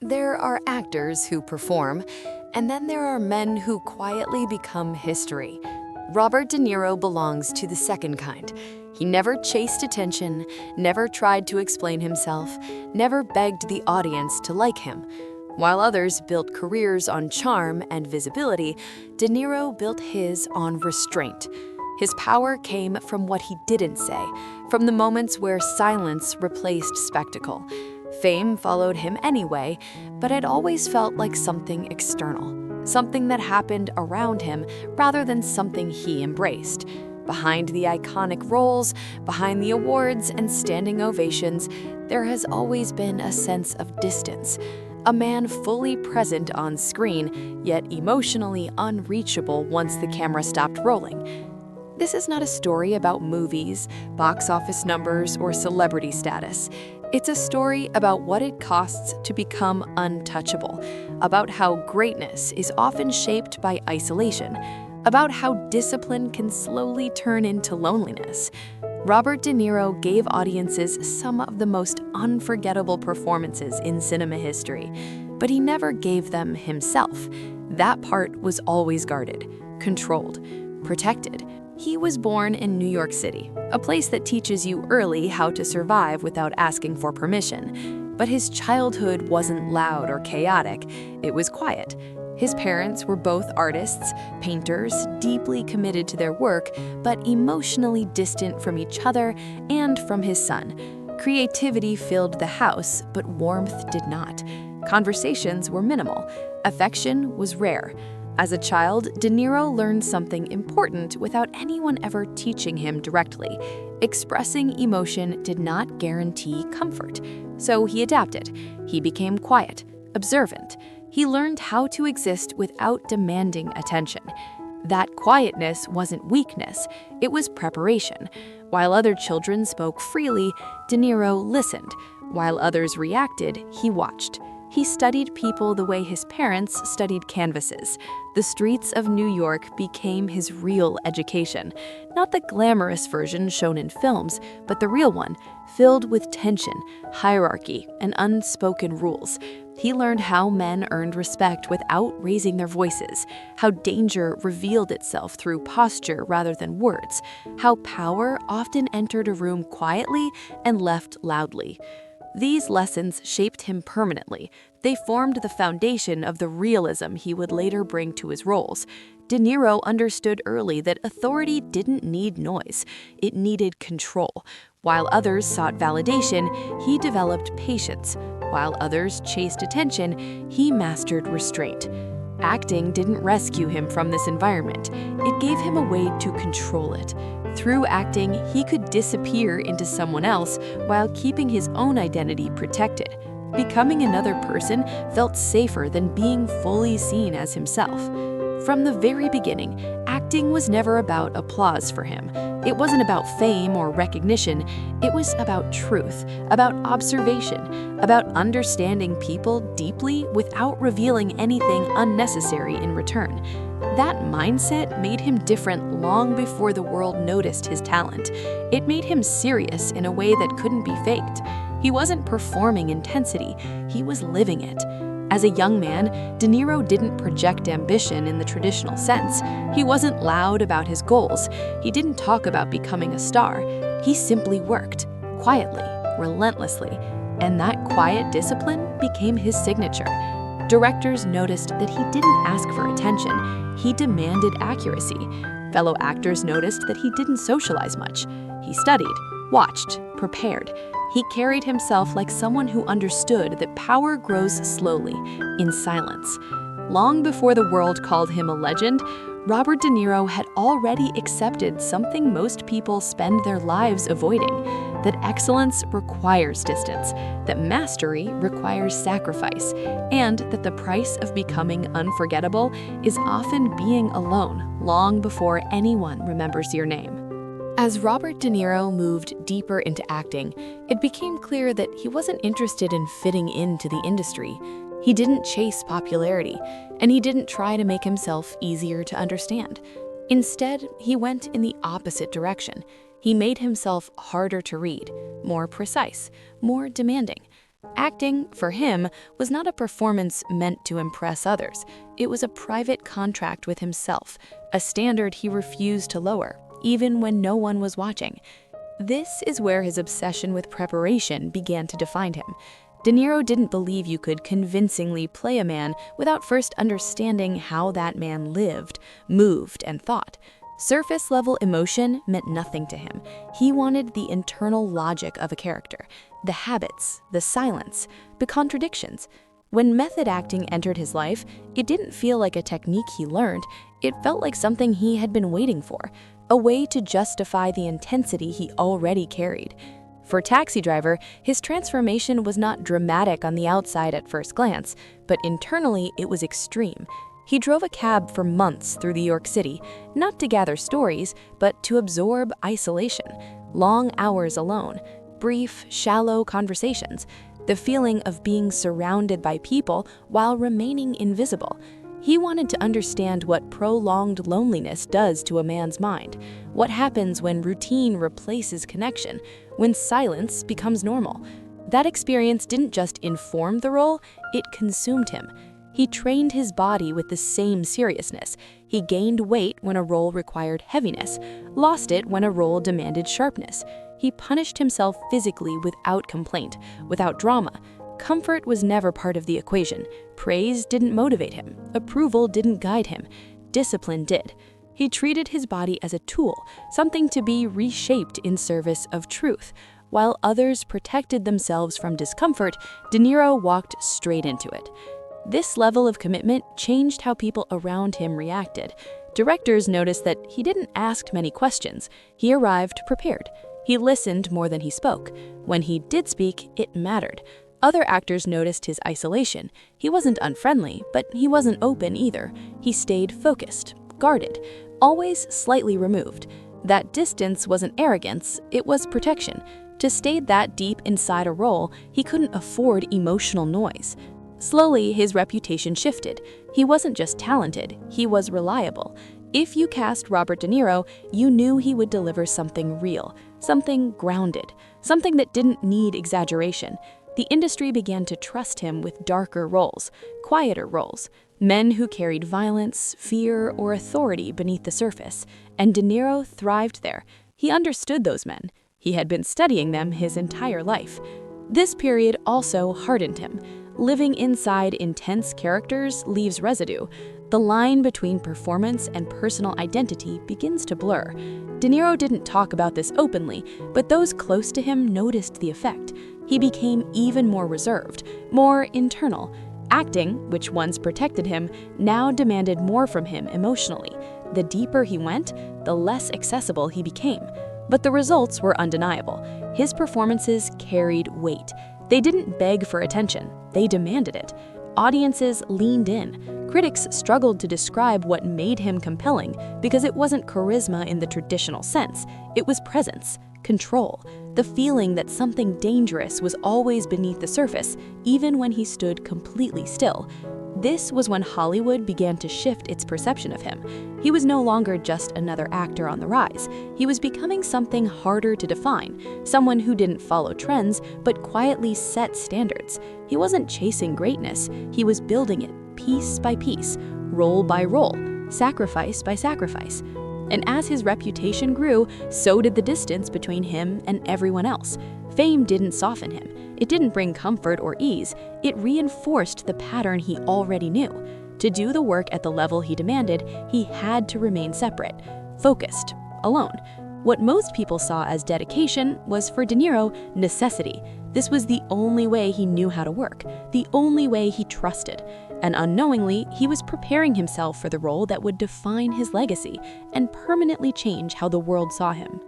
There are actors who perform, and then there are men who quietly become history. Robert De Niro belongs to the second kind. He never chased attention, never tried to explain himself, never begged the audience to like him. While others built careers on charm and visibility, De Niro built his on restraint. His power came from what he didn't say, from the moments where silence replaced spectacle. Fame followed him anyway, but it always felt like something external, something that happened around him rather than something he embraced. Behind the iconic roles, behind the awards and standing ovations, there has always been a sense of distance. A man fully present on screen, yet emotionally unreachable once the camera stopped rolling. This is not a story about movies, box office numbers, or celebrity status. It's a story about what it costs to become untouchable, about how greatness is often shaped by isolation, about how discipline can slowly turn into loneliness. Robert De Niro gave audiences some of the most unforgettable performances in cinema history, but he never gave them himself. That part was always guarded, controlled, protected. He was born in New York City, a place that teaches you early how to survive without asking for permission. But his childhood wasn't loud or chaotic, it was quiet. His parents were both artists, painters, deeply committed to their work, but emotionally distant from each other and from his son. Creativity filled the house, but warmth did not. Conversations were minimal. Affection was rare. As a child, De Niro learned something important without anyone ever teaching him directly. Expressing emotion did not guarantee comfort. So he adapted. He became quiet, observant. He learned how to exist without demanding attention. That quietness wasn't weakness, it was preparation. While other children spoke freely, De Niro listened. While others reacted, he watched. He studied people the way his parents studied canvases. The streets of New York became his real education. Not the glamorous version shown in films, but the real one, filled with tension, hierarchy, and unspoken rules. He learned how men earned respect without raising their voices, how danger revealed itself through posture rather than words, how power often entered a room quietly and left loudly. These lessons shaped him permanently. They formed the foundation of the realism he would later bring to his roles. De Niro understood early that authority didn't need noise, it needed control. While others sought validation, he developed patience. While others chased attention, he mastered restraint. Acting didn't rescue him from this environment. It gave him a way to control it. Through acting, he could disappear into someone else while keeping his own identity protected. Becoming another person felt safer than being fully seen as himself. From the very beginning, acting was never about applause for him. It wasn't about fame or recognition. It was about truth, about observation, about understanding people deeply without revealing anything unnecessary in return. That mindset made him different long before the world noticed his talent. It made him serious in a way that couldn't be faked. He wasn't performing intensity, he was living it. As a young man, De Niro didn't project ambition in the traditional sense. He wasn't loud about his goals. He didn't talk about becoming a star. He simply worked, quietly, relentlessly, and that quiet discipline became his signature. Directors noticed that he didn't ask for attention. He demanded accuracy. Fellow actors noticed that he didn't socialize much. He studied, watched, prepared. He carried himself like someone who understood that power grows slowly, in silence. Long before the world called him a legend, Robert De Niro had already accepted something most people spend their lives avoiding, that excellence requires distance, that mastery requires sacrifice, and that the price of becoming unforgettable is often being alone long before anyone remembers your name. As Robert De Niro moved deeper into acting, it became clear that he wasn't interested in fitting into the industry. He didn't chase popularity, and he didn't try to make himself easier to understand. Instead, he went in the opposite direction. He made himself harder to read, more precise, more demanding. Acting, for him, was not a performance meant to impress others. It was a private contract with himself, a standard he refused to lower, even when no one was watching. This is where his obsession with preparation began to define him. De Niro didn't believe you could convincingly play a man without first understanding how that man lived, moved, and thought. Surface-level emotion meant nothing to him. He wanted the internal logic of a character, the habits, the silence, the contradictions. When method acting entered his life, it didn't feel like a technique he learned. It felt like something he had been waiting for, a way to justify the intensity he already carried. For Taxi Driver, his transformation was not dramatic on the outside at first glance, but internally it was extreme. He drove a cab for months through New York City, not to gather stories, but to absorb isolation, long hours alone, brief, shallow conversations, the feeling of being surrounded by people while remaining invisible. He wanted to understand what prolonged loneliness does to a man's mind, what happens when routine replaces connection, when silence becomes normal. That experience didn't just inform the role, it consumed him. He trained his body with the same seriousness. He gained weight when a role required heaviness, lost it when a role demanded sharpness. He punished himself physically without complaint, without drama. Comfort was never part of the equation. Praise didn't motivate him. Approval didn't guide him. Discipline did. He treated his body as a tool, something to be reshaped in service of truth. While others protected themselves from discomfort, De Niro walked straight into it. This level of commitment changed how people around him reacted. Directors noticed that he didn't ask many questions. He arrived prepared. He listened more than he spoke. When he did speak, it mattered. Other actors noticed his isolation. He wasn't unfriendly, but he wasn't open either. He stayed focused, guarded, always slightly removed. That distance wasn't arrogance, it was protection. To stay that deep inside a role, he couldn't afford emotional noise. Slowly, his reputation shifted. He wasn't just talented, he was reliable. If you cast Robert De Niro, you knew he would deliver something real, something grounded, something that didn't need exaggeration. The industry began to trust him with darker roles, quieter roles, men who carried violence, fear, or authority beneath the surface, and De Niro thrived there. He understood those men. He had been studying them his entire life. This period also hardened him. Living inside intense characters leaves residue. The line between performance and personal identity begins to blur. De Niro didn't talk about this openly, but those close to him noticed the effect. He became even more reserved, more internal. Acting, which once protected him, now demanded more from him emotionally. The deeper he went, the less accessible he became. But the results were undeniable. His performances carried weight. They didn't beg for attention, they demanded it. Audiences leaned in. Critics struggled to describe what made him compelling because it wasn't charisma in the traditional sense. It was presence, control, the feeling that something dangerous was always beneath the surface, even when he stood completely still. This was when Hollywood began to shift its perception of him. He was no longer just another actor on the rise. He was becoming something harder to define, someone who didn't follow trends, but quietly set standards. He wasn't chasing greatness, he was building it piece by piece, role by role, sacrifice by sacrifice. And as his reputation grew, so did the distance between him and everyone else. Fame didn't soften him. It didn't bring comfort or ease. It reinforced the pattern he already knew. To do the work at the level he demanded, he had to remain separate, focused, alone. What most people saw as dedication was, for De Niro, necessity. This was the only way he knew how to work, the only way he trusted. And unknowingly, he was preparing himself for the role that would define his legacy and permanently change how the world saw him.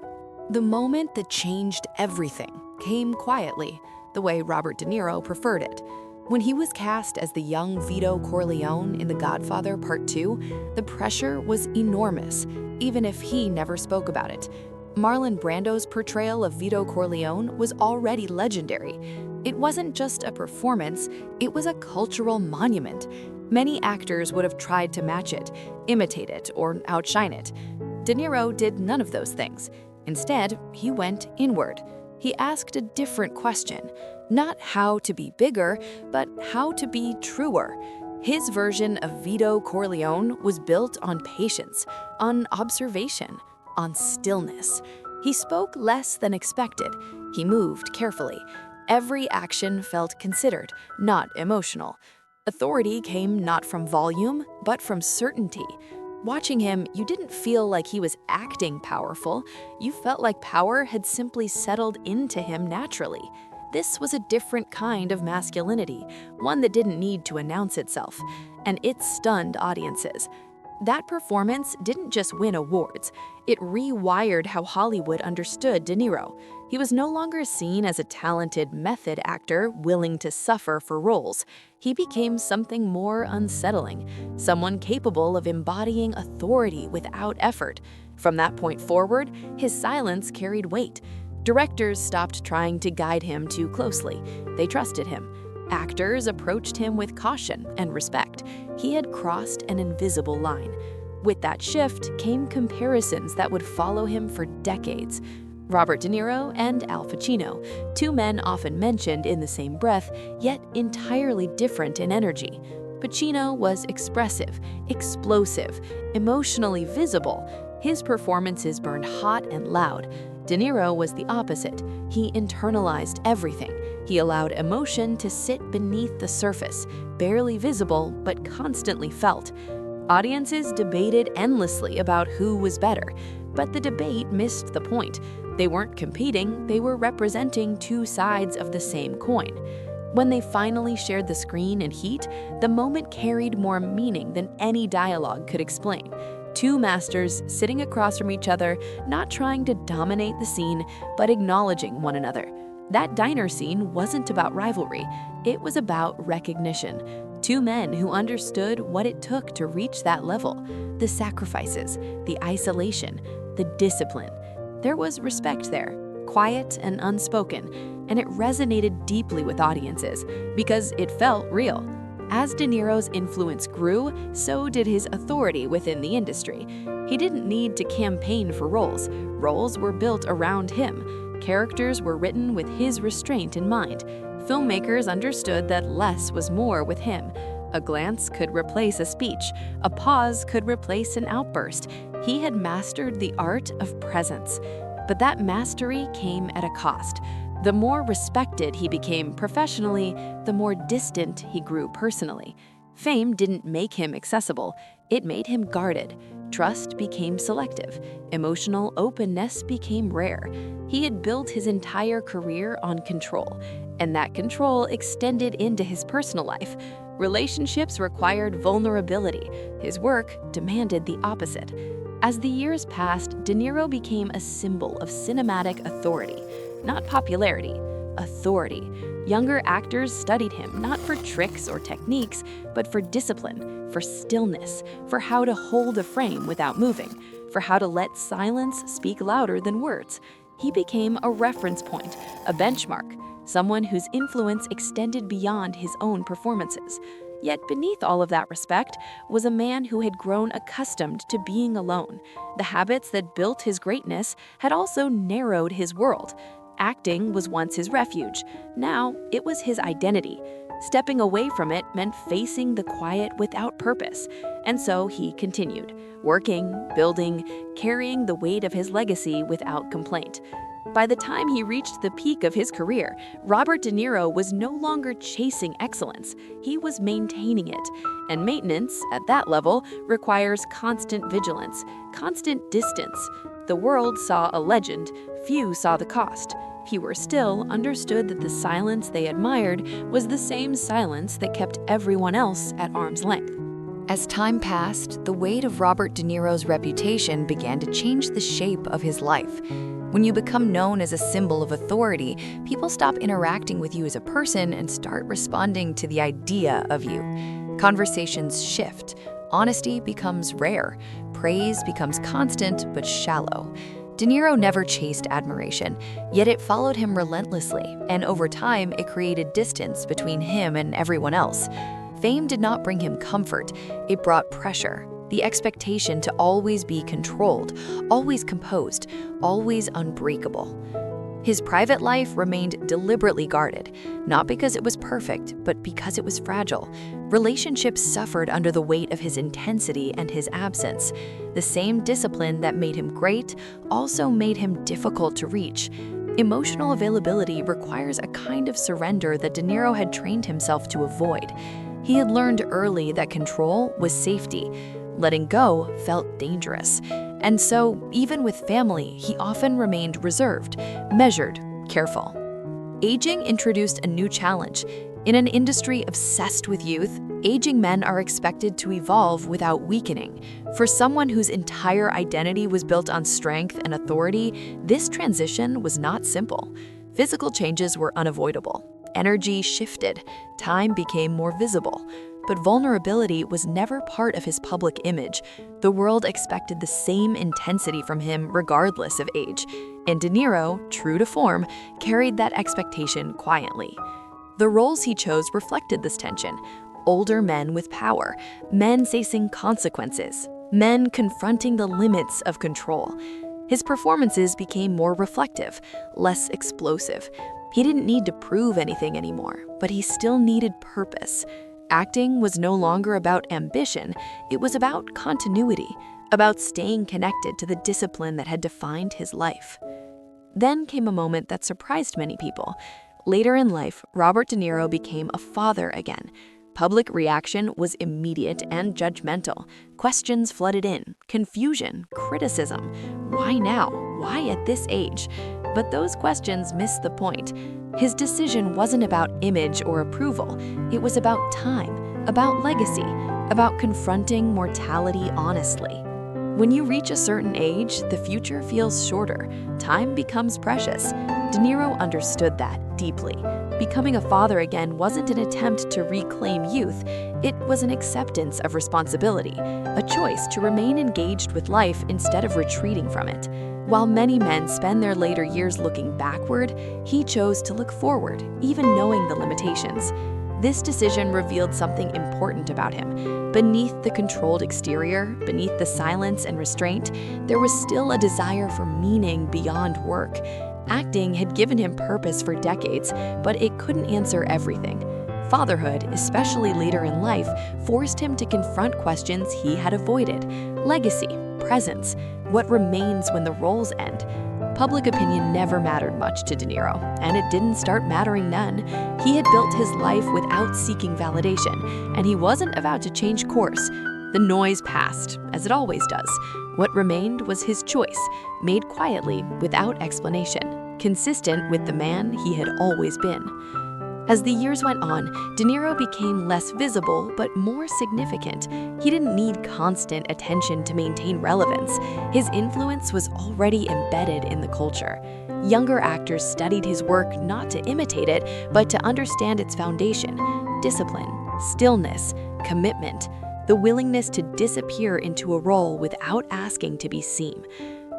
The moment that changed everything came quietly, the way Robert De Niro preferred it. When he was cast as the young Vito Corleone in The Godfather Part II, the pressure was enormous, even if he never spoke about it. Marlon Brando's portrayal of Vito Corleone was already legendary. It wasn't just a performance, it was a cultural monument. Many actors would have tried to match it, imitate it, or outshine it. De Niro did none of those things. Instead, he went inward. He asked a different question. Not how to be bigger, but how to be truer. His version of Vito Corleone was built on patience, on observation, on stillness. He spoke less than expected. He moved carefully. Every action felt considered, not emotional. Authority came not from volume, but from certainty. Watching him, you didn't feel like he was acting powerful. You felt like power had simply settled into him naturally. This was a different kind of masculinity, one that didn't need to announce itself, and it stunned audiences. That performance didn't just win awards, it rewired how Hollywood understood De Niro. He was no longer seen as a talented method actor willing to suffer for roles. He became something more unsettling, someone capable of embodying authority without effort. From that point forward, his silence carried weight. Directors stopped trying to guide him too closely. They trusted him. Actors approached him with caution and respect. He had crossed an invisible line. With that shift came comparisons that would follow him for decades. Robert De Niro and Al Pacino, two men often mentioned in the same breath, yet entirely different in energy. Pacino was expressive, explosive, emotionally visible. His performances burned hot and loud. De Niro was the opposite. He internalized everything. He allowed emotion to sit beneath the surface, barely visible but constantly felt. Audiences debated endlessly about who was better, but the debate missed the point. They weren't competing, they were representing two sides of the same coin. When they finally shared the screen in heat, the moment carried more meaning than any dialogue could explain. Two masters sitting across from each other, not trying to dominate the scene, but acknowledging one another. That diner scene wasn't about rivalry, it was about recognition. Two men who understood what it took to reach that level, the sacrifices, the isolation, the discipline. There was respect there, quiet and unspoken, and it resonated deeply with audiences because it felt real. As De Niro's influence grew, so did his authority within the industry. He didn't need to campaign for roles. Roles were built around him. Characters were written with his restraint in mind. Filmmakers understood that less was more with him. A glance could replace a speech. A pause could replace an outburst. He had mastered the art of presence. But that mastery came at a cost. The more respected he became professionally, the more distant he grew personally. Fame didn't make him accessible, it made him guarded. Trust became selective. Emotional openness became rare. He had built his entire career on control, and that control extended into his personal life. Relationships required vulnerability. His work demanded the opposite. As the years passed, De Niro became a symbol of cinematic authority. Not popularity, authority. Younger actors studied him not for tricks or techniques, but for discipline, for stillness, for how to hold a frame without moving, for how to let silence speak louder than words. He became a reference point, a benchmark, someone whose influence extended beyond his own performances. Yet beneath all of that respect was a man who had grown accustomed to being alone. The habits that built his greatness had also narrowed his world. Acting was once his refuge. Now it was his identity. Stepping away from it meant facing the quiet without purpose. And so he continued, working, building, carrying the weight of his legacy without complaint. By the time he reached the peak of his career, Robert De Niro was no longer chasing excellence. He was maintaining it. And maintenance, at that level, requires constant vigilance, constant distance. The world saw a legend, few saw the cost. Fewer still understood that the silence they admired was the same silence that kept everyone else at arm's length. As time passed, the weight of Robert De Niro's reputation began to change the shape of his life. When you become known as a symbol of authority, people stop interacting with you as a person and start responding to the idea of you. Conversations shift. Honesty becomes rare. Praise becomes constant but shallow. De Niro never chased admiration, yet it followed him relentlessly, and over time it created distance between him and everyone else. Fame did not bring him comfort, it brought pressure. The expectation to always be controlled, always composed, always unbreakable. His private life remained deliberately guarded, not because it was perfect, but because it was fragile. Relationships suffered under the weight of his intensity and his absence. The same discipline that made him great also made him difficult to reach. Emotional availability requires a kind of surrender that De Niro had trained himself to avoid. He had learned early that control was safety. Letting go felt dangerous. And so, even with family, he often remained reserved, measured, careful. Aging introduced a new challenge. In an industry obsessed with youth, aging men are expected to evolve without weakening. For someone whose entire identity was built on strength and authority, this transition was not simple. Physical changes were unavoidable. Energy shifted. Time became more visible. But vulnerability was never part of his public image. The world expected the same intensity from him regardless of age. And De Niro, true to form, carried that expectation quietly. The roles he chose reflected this tension. Older men with power, men facing consequences, men confronting the limits of control. His performances became more reflective, less explosive. He didn't need to prove anything anymore, but he still needed purpose. Acting was no longer about ambition, it was about continuity, about staying connected to the discipline that had defined his life. Then came a moment that surprised many people. Later in life, Robert De Niro became a father again. Public reaction was immediate and judgmental. Questions flooded in, confusion, criticism. Why now? Why at this age? But those questions missed the point. His decision wasn't about image or approval. It was about time, about legacy, about confronting mortality honestly. When you reach a certain age, the future feels shorter. Time becomes precious. De Niro understood that deeply. Becoming a father again wasn't an attempt to reclaim youth. It was an acceptance of responsibility, a choice to remain engaged with life instead of retreating from it. While many men spend their later years looking backward, he chose to look forward, even knowing the limitations. This decision revealed something important about him. Beneath the controlled exterior, beneath the silence and restraint, there was still a desire for meaning beyond work. Acting had given him purpose for decades, but it couldn't answer everything. Fatherhood, especially later in life, forced him to confront questions he had avoided. Legacy, presence, what remains when the roles end. Public opinion never mattered much to De Niro, and it didn't start mattering none. He had built his life without seeking validation, and he wasn't about to change course. The noise passed, as it always does. What remained was his choice, made quietly, without explanation, consistent with the man he had always been. As the years went on, De Niro became less visible but more significant. He didn't need constant attention to maintain relevance. His influence was already embedded in the culture. Younger actors studied his work not to imitate it, but to understand its foundation: discipline, stillness, commitment, the willingness to disappear into a role without asking to be seen.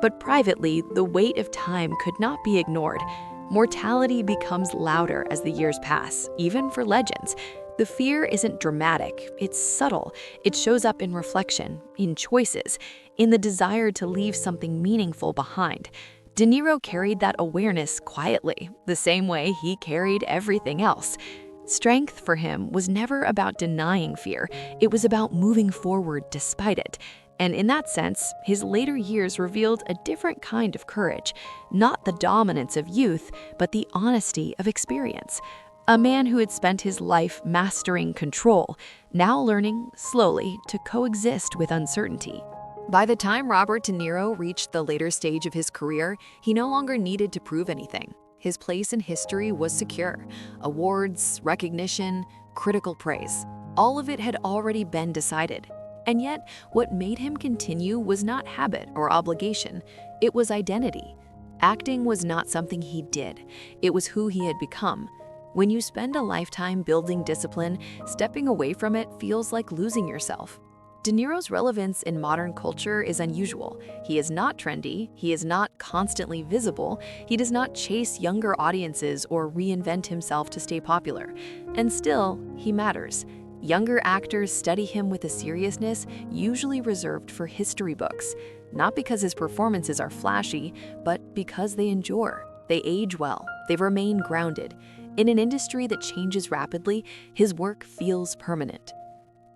But privately, the weight of time could not be ignored. Mortality becomes louder as the years pass, even for legends. The fear isn't dramatic, it's subtle. It shows up in reflection, in choices, in the desire to leave something meaningful behind. De Niro carried that awareness quietly, the same way he carried everything else. Strength for him was never about denying fear, it was about moving forward despite it. And in that sense, his later years revealed a different kind of courage, not the dominance of youth, but the honesty of experience. A man who had spent his life mastering control, now learning, slowly, to coexist with uncertainty. By the time Robert De Niro reached the later stage of his career, he no longer needed to prove anything. His place in history was secure. Awards, recognition, critical praise. All of it had already been decided. And yet, what made him continue was not habit or obligation, it was identity. Acting was not something he did, it was who he had become. When you spend a lifetime building discipline, stepping away from it feels like losing yourself. De Niro's relevance in modern culture is unusual. He is not trendy, he is not constantly visible, he does not chase younger audiences or reinvent himself to stay popular. And still, he matters. Younger actors study him with a seriousness usually reserved for history books, not because his performances are flashy, but because they endure. They age well. They remain grounded. In an industry that changes rapidly, his work feels permanent.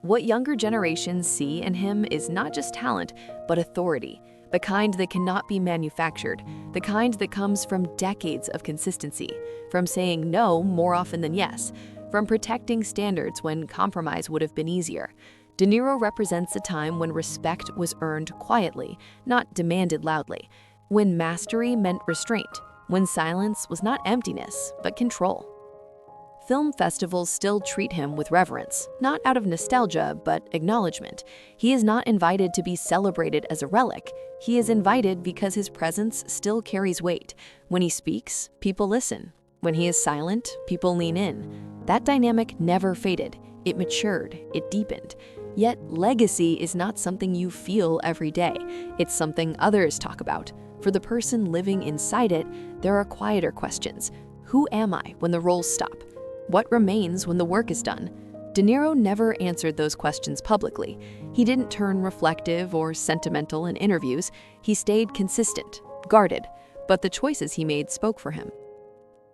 What younger generations see in him is not just talent, but authority, the kind that cannot be manufactured, the kind that comes from decades of consistency, from saying no more often than yes, from protecting standards when compromise would have been easier. De Niro represents a time when respect was earned quietly, not demanded loudly, when mastery meant restraint, when silence was not emptiness, but control. Film festivals still treat him with reverence, not out of nostalgia, but acknowledgement. He is not invited to be celebrated as a relic. He is invited because his presence still carries weight. When he speaks, people listen. When he is silent, people lean in. That dynamic never faded. It matured, it deepened. Yet legacy is not something you feel every day. It's something others talk about. For the person living inside it, there are quieter questions. Who am I when the roles stop? What remains when the work is done? De Niro never answered those questions publicly. He didn't turn reflective or sentimental in interviews. He stayed consistent, guarded, but the choices he made spoke for him.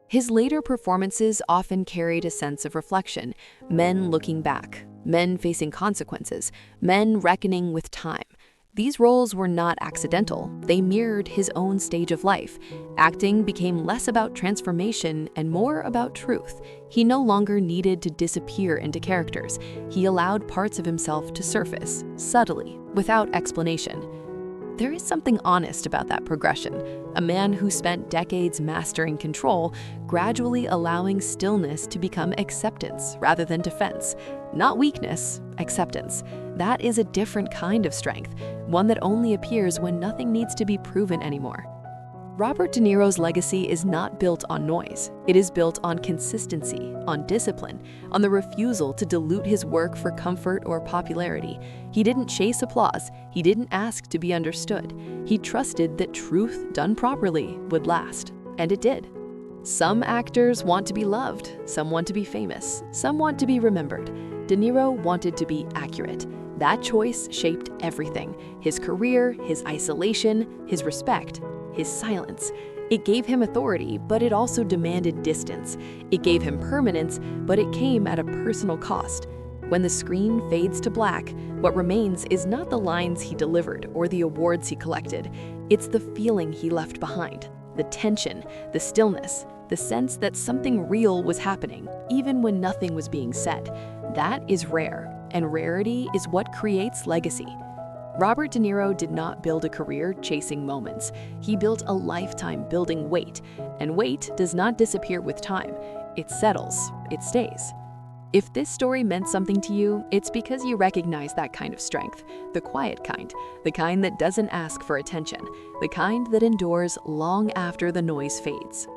His later performances often carried a sense of reflection, men looking back, men facing consequences, men reckoning with time. These roles were not accidental. They mirrored his own stage of life. Acting became less about transformation and more about truth. He no longer needed to disappear into characters. He allowed parts of himself to surface, subtly, without explanation. There is something honest about that progression. A man who spent decades mastering control, gradually allowing stillness to become acceptance rather than defense. Not weakness, acceptance. That is a different kind of strength, one that only appears when nothing needs to be proven anymore. Robert De Niro's legacy is not built on noise. It is built on consistency, on discipline, on the refusal to dilute his work for comfort or popularity. He didn't chase applause. He didn't ask to be understood. He trusted that truth done properly would last, and it did. Some actors want to be loved, some want to be famous, some want to be remembered. De Niro wanted to be accurate. That choice shaped everything: his career, his isolation, his respect, his silence. It gave him authority, but it also demanded distance. It gave him permanence, but it came at a personal cost. When the screen fades to black, what remains is not the lines he delivered or the awards he collected. It's the feeling he left behind, the tension, the stillness, the sense that something real was happening, even when nothing was being said. That is rare, and rarity is what creates legacy. Robert De Niro did not build a career chasing moments. He built a lifetime building weight, and weight does not disappear with time. It settles, it stays. If this story meant something to you, it's because you recognize that kind of strength, the quiet kind, the kind that doesn't ask for attention, the kind that endures long after the noise fades.